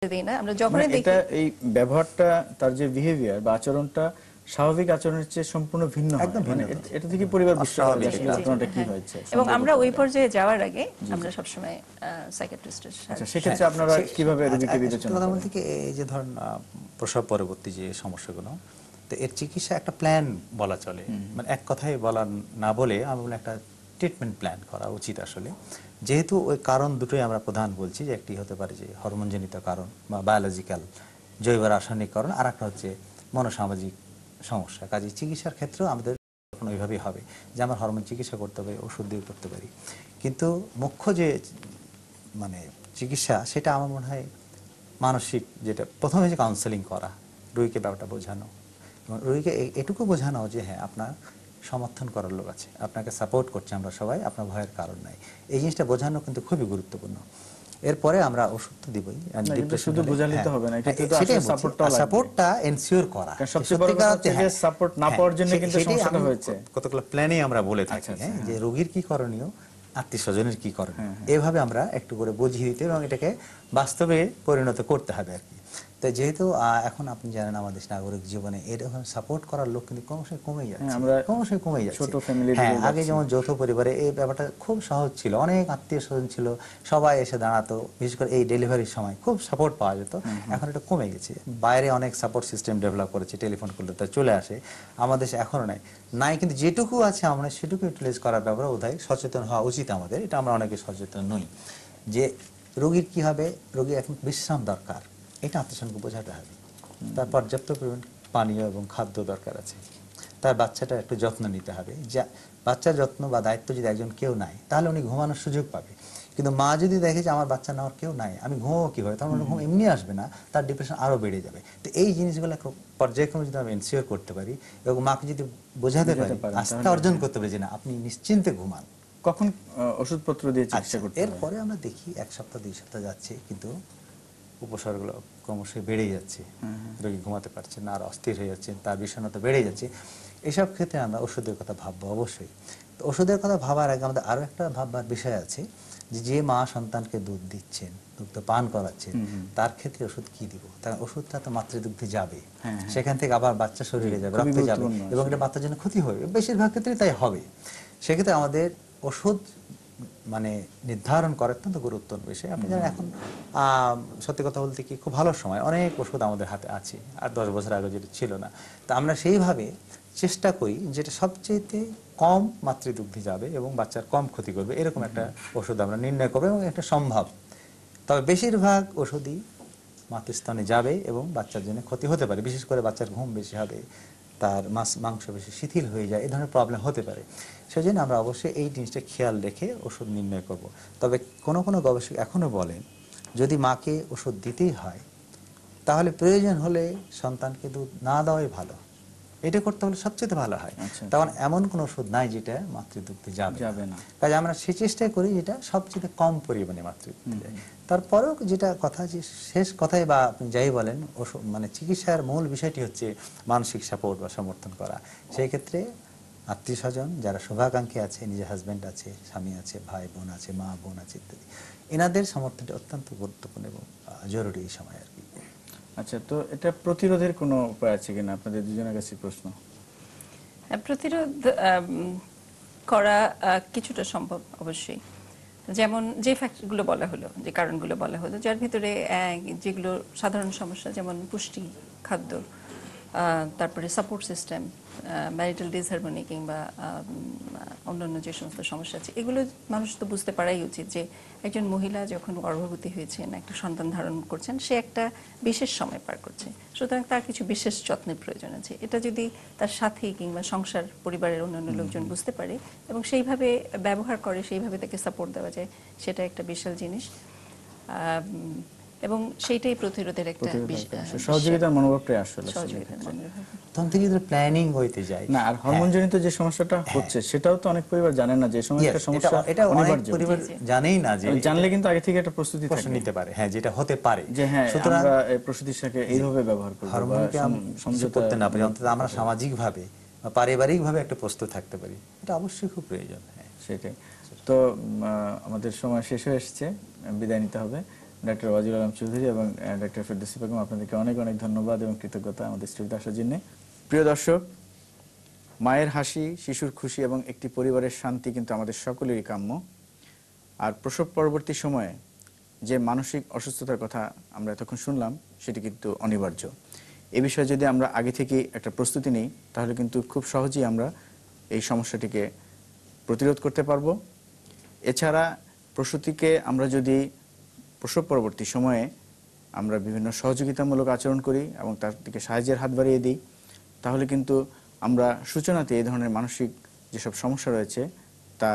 দেই না। আমরা যখনই দেখি এটা এই ব্যবহারটা তার যে বিহেভিয়ার বা আচরণটা স্বাভাবিক আচরণের চেয়ে সম্পূর্ণ ভিন্ন হয়। একদম ভিন্ন। এটা থেকে পরিবার বুঝতে পারে যে আসলে জি, ঘটনাটা কি হ্যাঁ। হয়েছে। এবং আমরা ওই সম্পর্কটা। পর্যায়ে যাওয়ার আগে আমরা সবসময় সাইকিয়াট্রিস্টের আচ্ছা, সেক্ষেত্রে আপনারা কিভাবে রোগীকে সত্যি বিবেচনা কথা করেন? বলতে কি, এই যে ধরেন প্রসব পরবর্তী যে সমস্যাগুলো, তো এর চিকিৎসা একটা প্ল্যান বলা চলে। মানে এক কথায় বলা না বলে আমি বলি একটা ট্রিটমেন্ট প্ল্যান করা উচিত আসলে। যেহেতু ওই কারণ দুটোই আমরা প্রধান বলছি, যে একটি হতে পারে যে হরমোনজনিত কারণ বা বায়োলজিক্যাল জৈব রাসায়নিক কারণ, আর একটা হচ্ছে মনোসামাজিক সমস্যা। কাজে চিকিৎসার ক্ষেত্রেও আমাদের ওইভাবেই হবে যে আমার হরমোন চিকিৎসা করতে পারি, ওষুধ দিয়ে করতে পারি, কিন্তু মুখ্য যে মানে চিকিৎসা সেটা আমার মনে হয় মানসিক, যেটা প্রথমে যে কাউন্সেলিং করা, রোগীকে ব্যাপারটা বোঝানো এবং রোগীকে এটুকু বোঝানো যে হ্যাঁ আপনার সমর্থন করার লোক আছে, আপনাকে সাপোর্ট করছে, আমরা সবাই, আপনার ভয়ের কারণ নাই। এই জিনিসটা বোঝানো কিন্তু খুবই গুরুত্বপূর্ণ। এরপরে আমরা ওষুধ তো দিবই, শুধু বোঝালে তো হবে না, কিন্তু আসলে সাপোর্টটাও লাগবে। সাপোর্টটা এনশিওর করা, সবচেয়ে বড় কথা হচ্ছে যে সাপোর্ট না পাওয়ার জন্য কিন্তু সমস্যাটা হয়েছে। কতগুলো প্ল্যানে আমরা বলে থাকি যে রোগীর কি করণীয়, আত্মীয় স্বজনের কি করণীয়, এভাবে আমরা একটু করে বুঝিয়ে দিতে এবং এটাকে বাস্তবে পরিণত করতে হবে আর কি। তো যেহেতু এখন আপনি জানেন আমাদের নাগরিক জীবনে এরকম সাপোর্ট করার লোক কিন্তু ক্রমশই কমেই যাচ্ছে, ক্রমশই কমেই যাচ্ছে। ছোট ফ্যামিলি, হ্যাঁ, আগে যেমন যৌথ পরিবারে এই ব্যাপারটা খুব সহজ ছিল, অনেক আত্মীয় স্বজন ছিল, সবাই এসে দাঁড়াতো, বিশেষ করে এই ডেলিভারির সময় খুব সাপোর্ট পাওয়া যেত। এখন এটা কমে গেছে। বাইরে অনেক সাপোর্ট সিস্টেম ডেভেলপ করেছে, টেলিফোন করলে তা চলে আসে, আমাদের দেশে এখনো নাই, কিন্তু যেটুকু আছে আমরা সেটুকু ইউটিলাইজ করার ব্যাপারে বোধহয় সচেতন হওয়া উচিত আমাদের। এটা আমরা অনেকে সচেতন নই যে রোগীর কি হবে, রোগীর এখন বিশ্রাম দরকার, এটা আত্মীয়স্বজনকে বোঝাতে হবে। তার পর্যাপ্ত পরিমাণ পানীয় এবং খাদ্য দরকার আছে, তার বাচ্চাটা একটু যত্ন নিতে হবে। যা বাচ্চার যত্ন বা দায়িত্ব যদি একজন কেউ নাই, তাহলে উনি ঘুমানোর সুযোগ পাবে। কিন্তু মা যদি দেখে যে আমার বাচ্চা নেওয়ার কেউ নাই, আমি ঘুমাবো কীভাবে, তখন ঘুম এমনি আসবে না, তার ডিপ্রেশন আরও বেড়ে যাবে। তো এই জিনিসগুলো পর্যায়ক্রমে যদি আমরা এনশিওর করতে পারি এবং মাকে যদি বোঝাতে পারি, আস্থা অর্জন করতে পারি যে না আপনি নিশ্চিন্তে ঘুমান। কখন ওষুধপত্র দিয়ে চিকিৎসা করতে হবে? এরপরে আমরা দেখি 1 সপ্তাহ 2 সপ্তাহ যাচ্ছে, কিন্তু উপসর্গগুলো ক্রমশই বেড়েই যাচ্ছে, রোগী ঘুমাতে পারছে না, আর অস্থির হয়ে যাচ্ছে, তার বিষণ্ণতা বেড়ে যাচ্ছে। এসব ক্ষেত্রে আমরা ওষুধের কথা ভাববো অবশ্যই। তো ওষুধের কথা ভাবার আগে আমাদের আরও একটা ভাববার বিষয় আছে, যে মা সন্তানকে দুধ দিচ্ছেন, দুধ পান করাচ্ছেন, তার ক্ষেত্রে ওষুধ কি দিব? তার ওষুধটা তো মাতৃদুগ্ধে যাবে, সেখান থেকে আবার বাচ্চা শরীরে যাবে, রক্তে যাবে, এবং এটা বাচ্চার জন্য ক্ষতি হবে, বেশিরভাগ ক্ষেত্রে তাই হবে। সেক্ষেত্রে আমাদের ওষুধ মানে নির্ধারণ করা অত্যন্ত গুরুত্বপূর্ণ বিষয়। আপনি জানেন এখন সত্যি কথা বলতে কি খুব ভালো সময়, অনেক ওষুধ আমাদের হাতে আছে, আর 10 বছর আগে যেটা ছিল না। তা আমরা সেইভাবে চেষ্টা করি যেটা সবচেয়ে কম মাতৃদুগ্ধে যাবে এবং বাচ্চার কম ক্ষতি করবে, এরকম একটা ওষুধ আমরা নির্ণয় করবো, এবং এটা সম্ভব। তবে বেশিরভাগ ওষুধই মাতৃস্থানে যাবে এবং বাচ্চার জন্য ক্ষতি হতে পারে, বিশেষ করে বাচ্চার ঘুম বেশি হবে, তার মাংস বেশি শিথিল হয়ে যায়, এই ধরনের প্রবলেম হতে পারে। সেই জন্য আমরা অবশ্যই এই জিনিসটা খেয়াল রেখে ওষুধ নির্ণয় করব। তবে কোনো কোনো গবেষক এখনও বলেন যদি মাকে ওষুধ দিতেই হয়, তাহলে প্রয়োজন হলে সন্তানকে দুধ না দেওয়াই ভালো, এটা করতে হলে সবচেয়ে ভালো হয়। তখন এমন কোনো ওষুধ নাই যেটা মাতৃদুগ্ধে যাবে না। কাজে আমরা সে চেষ্টাই করি যেটা সবচেয়ে কম পরিমাণে মাতৃদুগ্ধে যায়। তারপরেও যেটা কথা, যে শেষ কথায় বা আপনি যাই বলেন, মানে চিকিৎসার মূল বিষয়টি হচ্ছে মানসিক সাপোর্ট বা সমর্থন করা। সেই ক্ষেত্রে আত্মীয় স্বজন যারা শুভাকাঙ্ক্ষী আছে, নিজের হাজব্যান্ড আছে, স্বামী আছে, ভাই বোন আছে, মা বোন আছে ইত্যাদি, এনাদের সমর্থনটা অত্যন্ত গুরুত্বপূর্ণ এবং জরুরি এই সময় আর কি। আচ্ছা, তো এটা প্রতিরোধের কোনো উপায় আছে কিনা, আপনাদের দুজনের কাছে প্রশ্ন। প্রতিরোধ করা কিছুটা সম্ভব অবশ্যই। যেমন যে ফ্যাক্টরগুলো বলা হলো, যে কারণগুলো বলা হলো, যার ভিতরে যেগুলো সাধারণ সমস্যা, যেমন পুষ্টি, খাদ্য, তারপরে সাপোর্ট সিস্টেম, ম্যারিটাল ডিসহারমনি কিংবা অন্যান্য যে সমস্ত সমস্যা আছে, এগুলো মানুষ তো বুঝতে পারাই উচিত যে একজন মহিলা যখন গর্ভবতী হয়েছেন, একটা সন্তান ধারণ করছেন, সে একটা বিশেষ সময় পার করছে, সুতরাং তার কিছু বিশেষ যত্নের প্রয়োজন আছে। এটা যদি তার সাথী কিংবা সংসার পরিবারের অন্যান্য লোকজন বুঝতে পারে এবং সেইভাবে ব্যবহার করে, সেইভাবে তাকে সাপোর্ট দেওয়া যায়, সেটা একটা বিশাল জিনিস। এবং সেইটাই প্রতিরোধের একটা সহযোগিতার মনোভাবটাই আসলে তখন থেকে যদি প্ল্যানিং হইতে যায় না। আর হরমোনজনিত যে সমস্যাটা হচ্ছে সেটাও তো অনেক পরিবার জানে না, যে সময় একটা সমস্যা এটা অনেক পরিবার জানেই না, যে জানলে কিন্তু আগে থেকে একটা প্রস্তুতি নিতে পারে, হ্যাঁ, যেটা হতে পারে, যে হ্যাঁ আমরা প্রসূতির সাথে এইভাবে ব্যবহার করব, হরমোনকে সমঝোতা করতে না পারি, অন্তত আমরা সামাজিকভাবে বা পারিবারিকভাবে একটা প্রস্তুত থাকতে পারি, এটা অবশ্যই খুব প্রয়োজন। হ্যাঁ, সেটাই। তো আমাদের সময় শেষ হয়ে এসেছে, বিদায় নিতে হবে। ডাক্তার ওয়াজির আলম চৌধুরী এবং ডাক্তার ফেরদৌসী বেগম, আপনাদেরকে অনেক অনেক ধন্যবাদ এবং কৃতজ্ঞতা আমাদের স্টুডিওতে আসার জন্য। প্রিয় দর্শক, মায়ের হাসি, শিশুর খুশি এবং একটি পরিবারের শান্তি কিন্তু আমাদের সকলেরই কাম্য। আর প্রসব পরবর্তী সময়ে যে মানসিক অসুস্থতার কথা আমরা এতক্ষণ শুনলাম, সেটি কিন্তু অনিবার্য। এ বিষয়ে যদি আমরা আগে থেকে একটা প্রস্তুতি নিই, তাহলে কিন্তু খুব সহজেই আমরা এই সমস্যাটিকে প্রতিরোধ করতে পারবো। এছাড়া প্রসূতিকে আমরা যদি প্রসব পরবর্তী সময়ে আমরা বিভিন্ন সহযোগিতামূলক আচরণ করি এবং তার দিকে সাহায্যের হাত বাড়িয়ে দিই, তাহলে কিন্তু আমরা সূচনাতে এই ধরনের মানসিক যেসব সমস্যা রয়েছে তা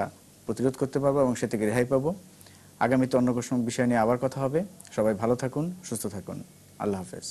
প্রতিরোধ করতে পারবো এবং সে থেকে রেহাই পাবো। আগামীতে অন্য কোনো বিষয় নিয়ে আবার কথা হবে। সবাই ভালো থাকুন, সুস্থ থাকুন। আল্লাহ হাফেজ।